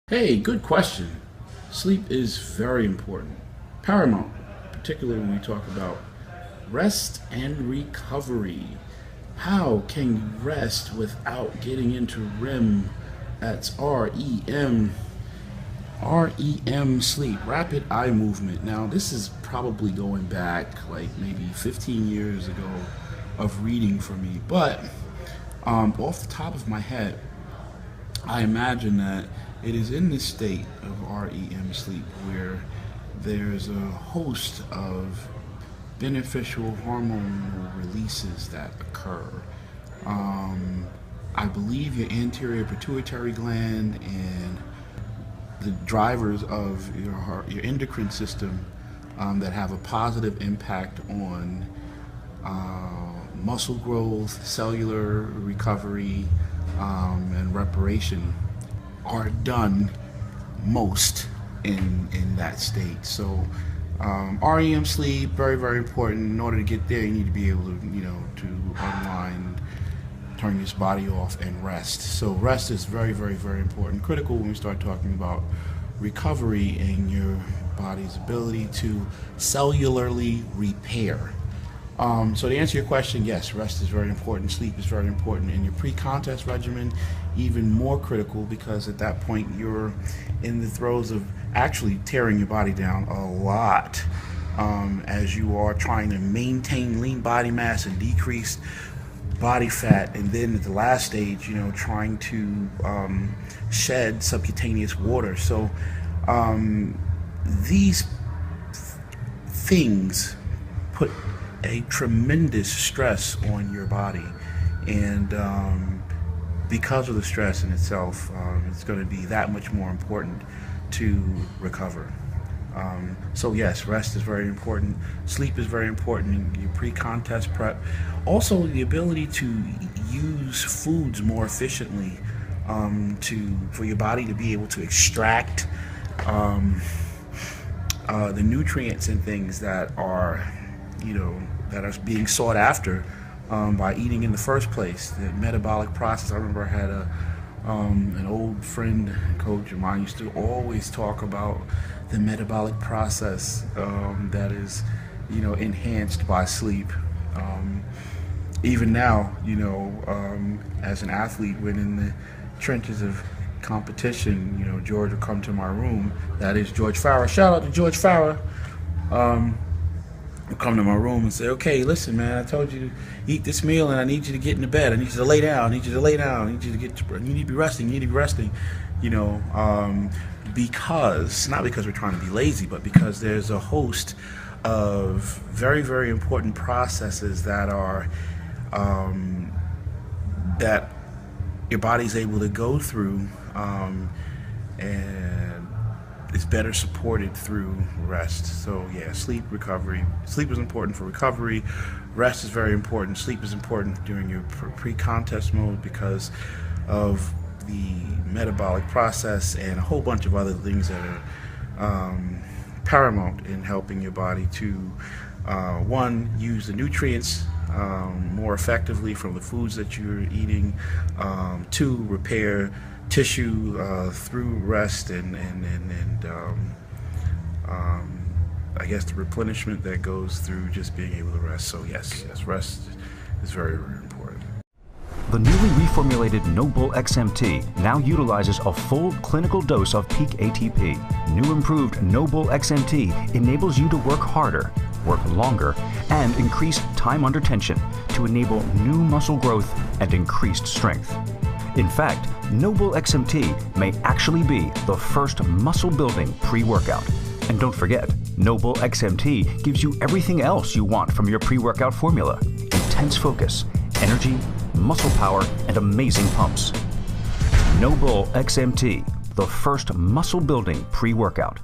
Hey, good question. Sleep is very important, paramount, particularly when we talk about rest and recovery. How can you rest without getting into REM? That's REM sleep, rapid eye movement. Now, this is probably going back like maybe 15 years ago of reading for me, but off the top of my head, I imagine that it is in this state of REM sleep where there's a host of beneficial hormonal releases that occur. I believe your anterior pituitary gland and the drivers of your endocrine system that have a positive impact on muscle growth, cellular recovery, and reparation are done most in that state. So REM sleep, very important. In order to get there, you need to be able to to unwind, turn your body off, and rest. So rest is very important, critical when we start talking about recovery and your body's ability to cellularly repair. So to answer your question, yes, rest is very important. Sleep is very important. In your pre-contest regimen, even more critical, because at that point you're in the throes of actually tearing your body down a lot as you are trying to maintain lean body mass and decrease body fat, and then at the last stage, trying to shed subcutaneous water. So these things put a tremendous stress on your body, and because of the stress in itself, it's going to be that much more important to recover. So yes, rest is very important. Sleep is very important in your pre-contest prep. Also, the ability to use foods more efficiently for your body to be able to extract the nutrients and things that are that are being sought after by eating in the first place. The metabolic process. I remember I had an old friend, coach of mine, used to always talk about the metabolic process that is, enhanced by sleep. Even now, as an athlete, when in the trenches of competition, George will come to my room. That is George Farah. Shout out to George Farah. Come to my room and say, okay, listen, man, I told you to eat this meal and I need you to get into bed. I need you to lay down. I need you to lay down. I need you to you need to be resting. You need to be resting, because, not because we're trying to be lazy, but because there's a host of very important processes that are, that your body's able to go through, and is better supported through rest. So yeah, sleep is important for recovery. Rest is very important. Sleep is important during your pre-contest mode because of the metabolic process and a whole bunch of other things that are paramount in helping your body to one, use the nutrients more effectively from the foods that you're eating, two, repair tissue through rest, and I guess the replenishment that goes through just being able to rest. So yes, rest is very important. The newly reformulated Noble XMT now utilizes a full clinical dose of peak ATP. New improved Noble XMT enables you to work harder, work longer, and increase time under tension to enable new muscle growth and increased strength. In fact, Noble XMT may actually be the first muscle-building pre-workout. And don't forget, Noble XMT gives you everything else you want from your pre-workout formula: intense focus, energy, muscle power, and amazing pumps. Noble XMT, the first muscle-building pre-workout.